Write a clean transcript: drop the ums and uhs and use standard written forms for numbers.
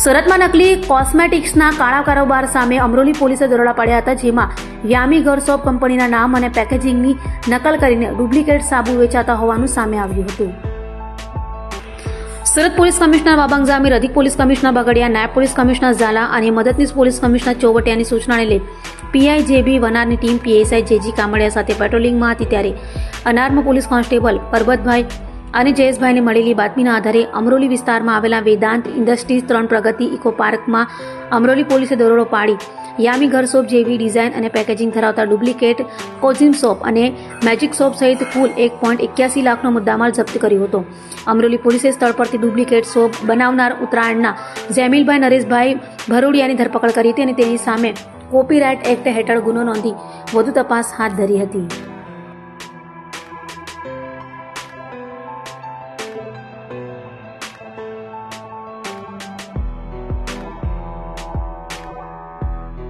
સુરતમાં નકલી કોસ્મેટિક્સના કાળા કારોબાર સામે અમરોલી પોલીસે દરોડા પાડ્યા હતા, જેમાં યામી ઘર સોપ કંપનીના નામ અને પેકેજિંગની નકલ કરીને ડુપ્લિકેટ સાબુ વેચાતા હોવાનું સામે આવ્યું હતું. સુરત પોલીસ કમિશનર બાબંગ જામીર, અધિક પોલીસ કમિશનર બગડિયા, નાયબ પોલીસ કમિશનર ઝાલા અને મદદનીશ પોલીસ કમિશનર ચોવટિયાની સૂચનાને લઈ પીઆઈ જેબી વનારની ટીમ પીએસઆઈ જેજી કામડિયા સાથે પેટ્રોલિંગમાં હતી, ત્યારે અનાર્મ પોલીસ કોન્સ્ટેબલ પરબતભાઈ અને જયેશભાઈને મળેલી બાતમીના આધારે અમરોલી વિસ્તારમાં આવેલા વેદાંત ઇન્ડસ્ટ્રીઝ 3 પ્રગતિ ઇકો પાર્કમાં અમરોલી પોલીસે દરોડો પાડી યામી ઘર સોપ જેવી ડિઝાઇન અને પેકેજિંગ ધરાવતા ડુપ્લિકેટ કોઝિન સોપ અને મેજિક સોપ સહિત કુલ 1.81 લાખનો મુદ્દામાલ જપ્ત કર્યો હતો. અમરોલી પોલીસે સ્થળ પરથી ડુપ્લિકેટ સોપ બનાવનાર ઉત્તરાયણના જેમિલભાઈ નરેશભાઈ ભરોડિયાની ધરપકડ કરી હતી અને તેની સામે કોપીરાઇટ એક્ટ હેઠળ ગુનો નોંધી વધુ તપાસ હાથ ધરી હતી.